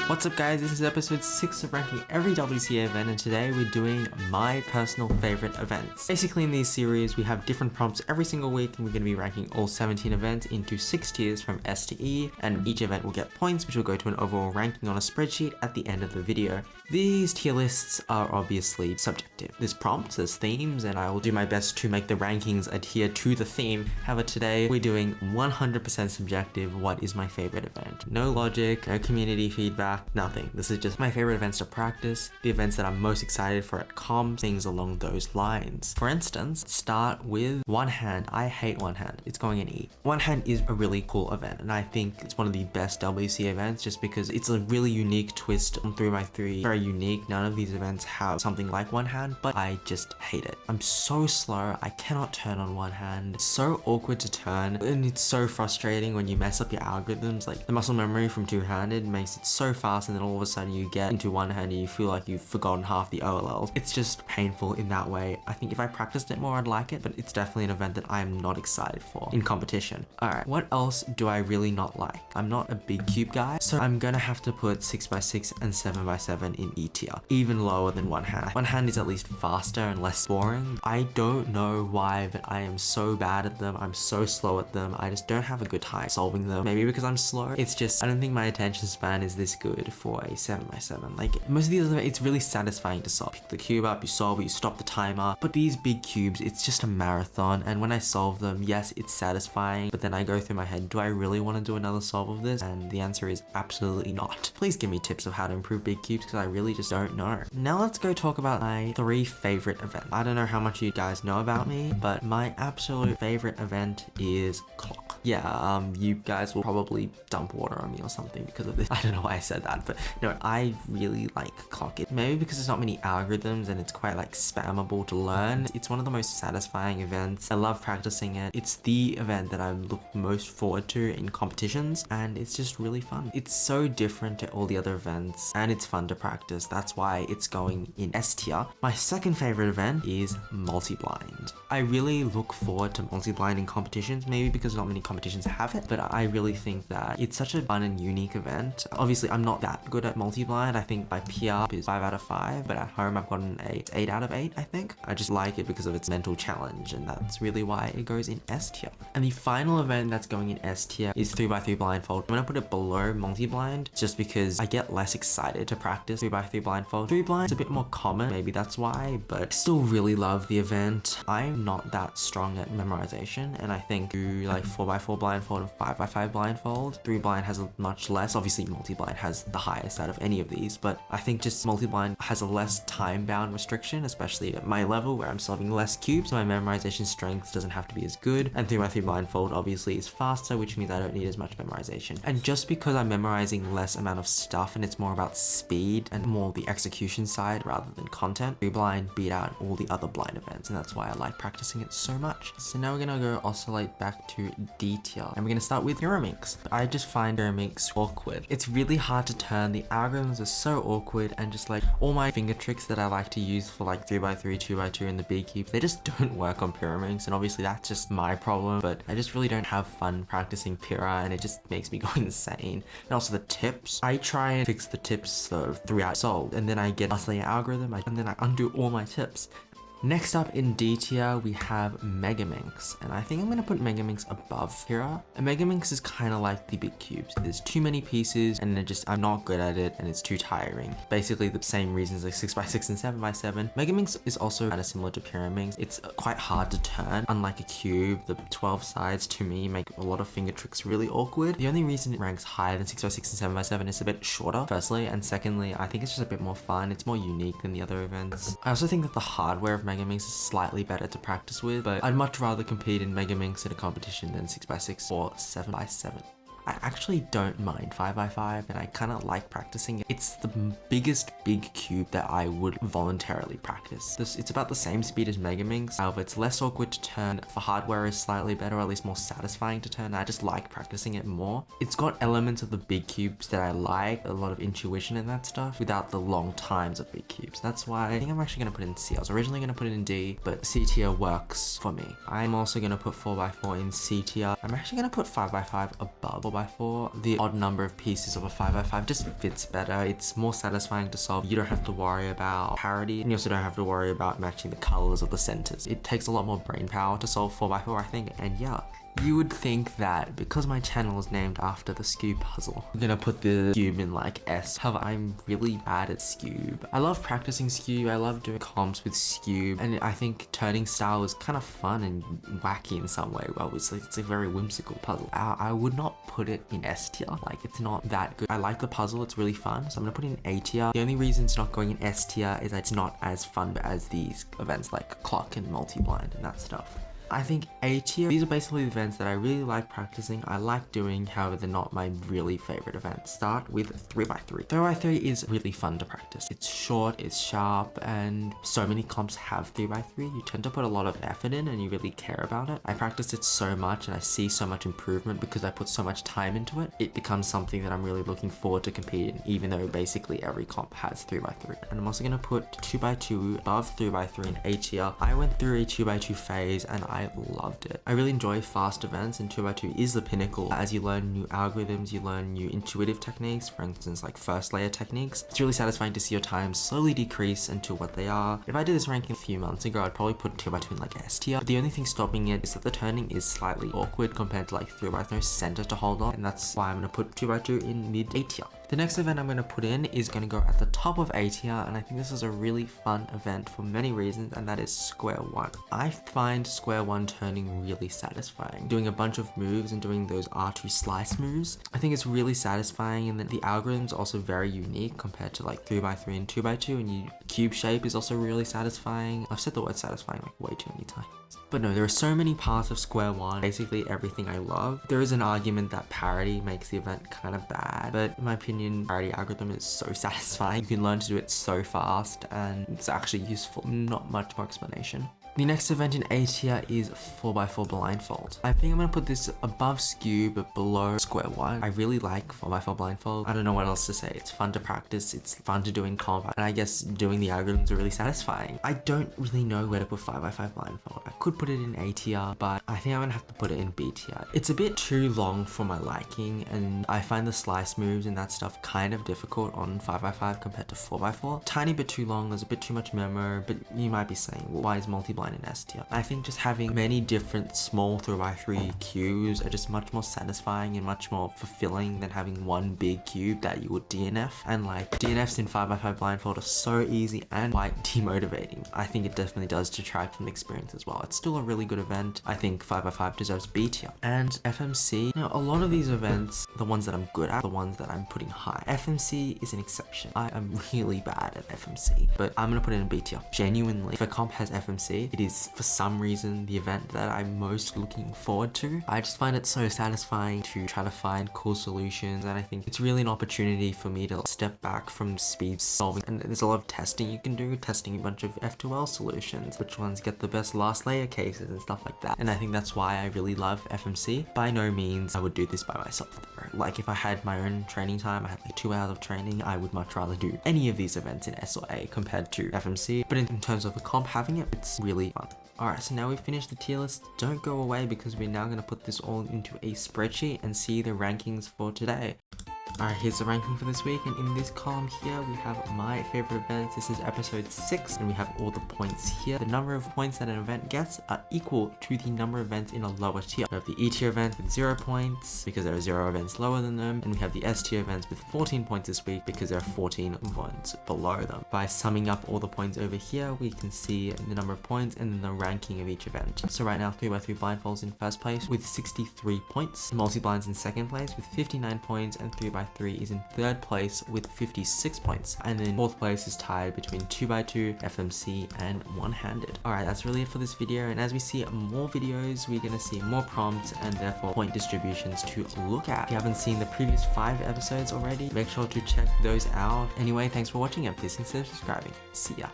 What's up guys, this is episode 6 of ranking every WCA event, and today we're doing my personal favorite events. Basically in these series we have different prompts every single week, and we're going to be ranking all 17 events into 6 tiers from S to E, and each event will get points which will go to an overall ranking on a spreadsheet at the end of the video. These tier lists are obviously subjective. There's prompts, there's themes, and I will do my best to make the rankings adhere to the theme. However, today we're doing 100% subjective. What is my favorite event? No logic, no community feedback, nothing. This is just my favorite events to practice, the events that I'm most excited for at comms, things along those lines. For instance, start with One Hand. I hate One Hand. It's going in E. One Hand is a really cool event, and I think it's one of the best WC events just because it's a really unique twist on 3x3. Very unique. None of these events have something like One Hand, but I just hate it. I'm so slow. I cannot turn on One Hand. It's so awkward to turn, and it's so frustrating when you mess up your algorithms. Like the muscle memory from two-handed makes it so fast, and then all of a sudden you get into one hand and you feel like you've forgotten half the OLLs. It's just painful in that way. I think if I practiced it more I'd like it, but it's definitely an event that I am not excited for in competition. Alright, what else do I really not like? I'm not a big cube guy, so I'm gonna have to put 6x6 and 7x7 in E tier, even lower than One Hand. One Hand is at least faster and less boring. I don't know why, but I am so bad at them. I'm so slow at them. I just don't have a good time solving them. Maybe because I'm slow. It's just, I don't think my attention span is this good for a 7x7. Like most of these other, it's really satisfying to solve. Pick the cube up, you solve it, you stop the timer. But these big cubes, it's just a marathon, and when I solve them, yes, it's satisfying, but then I go through my head, do I really want to do another solve of this? And the answer is absolutely not. Please give me tips of how to improve big cubes, because I really just don't know. Now let's go talk about my 3 favorite events. I don't know how much you guys know about me, but my absolute favorite event is clock. Yeah, you guys will probably dump water on me or something because of this. I don't know why I said that, but no, I really like clock. It maybe because there's not many algorithms and it's quite like spammable to learn. It's one of the most satisfying events. I love practicing it. It's the event that I look most forward to in competitions, and it's just really fun. It's so different to all the other events, and it's fun to practice. That's why it's going in S tier. My second favorite event is multi-blind. I really look forward to multi-blind in competitions, maybe because not many competitions have it, but I really think that it's such a fun and unique event. Obviously, I'm not that good at multi-blind. I think my PR is 5 out of 5, but at home I've gotten a 8 out of 8, I think. I just like it because of its mental challenge, and that's really why it goes in S tier. And the final event that's going in S tier is 3x3 blindfold. I'm gonna put it below multi-blind just because I get less excited to practice 3x3 blindfold. 3 blind is a bit more common, maybe that's why, but I still really love the event. I'm not that strong at memorization, and I think do like 4x4 blindfold and 5x5 blindfold. 3 blind has a much less. Obviously multi-blind has the highest out of any of these, but I think just multi-blind has a less time-bound restriction, especially at my level where I'm solving less cubes, so my memorization strength doesn't have to be as good. And 3x3 blindfold obviously is faster, which means I don't need as much memorization. And just because I'm memorizing less amount of stuff and it's more about speed and more the execution side rather than content, 3 blind beat out all the other blind events, and that's why I like practicing it so much. So now we're gonna go oscillate back to D tier, and we're gonna start with Pyraminx. I just find Pyraminx awkward. It's really hard to turn. The algorithms are so awkward, and just like all my finger tricks that I like to use for like 3x3, 2x2 and the big cube, they just don't work on Pyraminx, and obviously that's just my problem, but I just really don't have fun practicing Pyra, and it just makes me go insane. And also the tips, I try and fix the tips throughout solve, and then I get oscillating algorithm, and then I undo all my tips. Next up in D tier, we have Megaminx, and I think I'm going to put Megaminx above Pyra. And Megaminx is kind of like the big cubes. There's too many pieces, and I'm not good at it, and it's too tiring. Basically the same reasons like 6x6 and 7x7. Megaminx is also kind of similar to Pyraminx. It's quite hard to turn. Unlike a cube, the 12 sides to me make a lot of finger tricks really awkward. The only reason it ranks higher than 6x6 and 7x7 is a bit shorter, firstly, and secondly, I think it's just a bit more fun. It's more unique than the other events. I also think that the hardware of Megaminx is slightly better to practice with, but I'd much rather compete in Megaminx in a competition than 6x6 or 7x7. I actually don't mind 5x5, and I kind of like practicing it. It's the biggest big cube that I would voluntarily practice. It's about the same speed as Megaminx, however it's less awkward to turn. The hardware is slightly better, or at least more satisfying to turn. I just like practicing it more. It's got elements of the big cubes that I like, a lot of intuition and that stuff, without the long times of big cubes. That's why I think I'm actually going to put it in C. I was originally going to put it in D, but C tier works for me. I'm also going to put 4x4 in C tier. I'm actually going to put 5x5 above 4x4, the odd number of pieces of a 5x5 just fits better. It's more satisfying to solve. You don't have to worry about parity, and you also don't have to worry about matching the colors of the centers. It takes a lot more brain power to solve 4x4, I think, and yeah. You would think that because my channel is named after the Skewb puzzle, I'm gonna put the Skewb in like S. However, I'm really bad at Skewb. I love practicing Skewb, I love doing comps with Skewb, and I think turning style is kind of fun and wacky in some way. Well, it's a very whimsical puzzle. I would not put it in S tier, like it's not that good. I like the puzzle, it's really fun, so I'm gonna put it in A tier. The only reason it's not going in S tier is that it's not as fun as these events like clock and multi-blind and that stuff. I think A tier, these are basically the events that I really like practicing, I like doing, however they're not my really favorite events. Start with 3x3. 3x3 is really fun to practice. It's short, it's sharp, and so many comps have 3x3. You tend to put a lot of effort in and you really care about it. I practice it so much and I see so much improvement because I put so much time into it. It becomes something that I'm really looking forward to competing, even though basically every comp has 3x3. And I'm also going to put 2x2 above 3x3 in A tier. I went through a 2x2 phase and I loved it. I really enjoy fast events, and 2x2 is the pinnacle. As you learn new algorithms, you learn new intuitive techniques, for instance like first layer techniques. It's really satisfying to see your times slowly decrease into what they are. If I did this ranking a few months ago, I'd probably put 2x2 in like S tier. But the only thing stopping it is that the turning is slightly awkward compared to like 3x3 no center to hold on, and that's why I'm going to put 2x2 in mid A tier. The next event I'm going to put in is going to go at the top of A tier, and I think this is a really fun event for many reasons, and that is square one. I find square one turning really satisfying. Doing a bunch of moves and doing those R2 slice moves, I think it's really satisfying, and that the algorithm's also very unique compared to like 3x3 and 2x2, and cube shape is also really satisfying. I've said the word satisfying like way too many times. But no, there are so many parts of square one, basically everything I love. There is an argument that parity makes the event kind of bad, but in my opinion, parity algorithm is so satisfying. You can learn to do it so fast and it's actually useful. Not much more explanation. The next event in A tier is 4x4 blindfold. I think I'm going to put this above Skew but below square one. I really like 4x4 blindfold. I don't know what else to say. It's fun to practice, it's fun to do in comp, and I guess doing the algorithms are really satisfying. I don't really know where to put 5x5 blindfold. I could put it in A tier, but I think I'm going to have to put it in B tier. It's a bit too long for my liking, and I find the slice moves and that stuff kind of difficult on 5x5 compared to 4x4. Tiny bit too long, there's a bit too much memo, but you might be saying, well, why is multi-blind in S tier? I think just having many different small 3x3 cubes are just much more satisfying and much more fulfilling than having one big cube that you would DNF. And like DNFs in 5x5 blindfold are so easy and quite demotivating. I think it definitely does detract from the experience as well. It's still a really good event. I think 5x5 deserves B tier. And FMC, now a lot of these events, the ones that I'm good at, the ones that I'm putting high. FMC is an exception. I am really bad at FMC, but I'm gonna put it in B tier. Genuinely, if a comp has FMC, it is for some reason the event that I'm most looking forward to. I just find it so satisfying to try to find cool solutions, and I think it's really an opportunity for me to step back from speed solving. And there's a lot of testing you can do, testing a bunch of F2L solutions, which ones get the best last layer cases and stuff like that. And I think that's why I really love FMC. By no means I would do this by myself though. Like if I had my own training time, I had like 2 hours of training, I would much rather do any of these events in S or A compared to FMC. But in terms of a comp having it, it's really fun. Alright, so now we've finished the tier list. Don't go away because we're now going to put this all into a spreadsheet and see the rankings for today. Alright, here's the ranking for this week, and in this column here we have my favorite events. This is episode 6, and we have all the points here. The number of points that an event gets are equal to the number of events in a lower tier. We have the E tier event with 0 points because there are 0 events lower than them, and we have the S tier events with 14 points this week because there are 14 ones below them. By summing up all the points over here, we can see the number of points and then the ranking of each event. So right now 3x3 blindfolds in first place with 63 points, multi-blinds in second place with 59 points, and 3x3 is in third place with 56 points, and then fourth place is tied between 2x2, FMC, and one-handed. Alright, that's really it for this video, and as we see more videos, we're gonna see more prompts and therefore point distributions to look at. If you haven't seen the previous 5 episodes already, make sure to check those out. Anyway, thanks for watching, and please consider subscribing. See ya.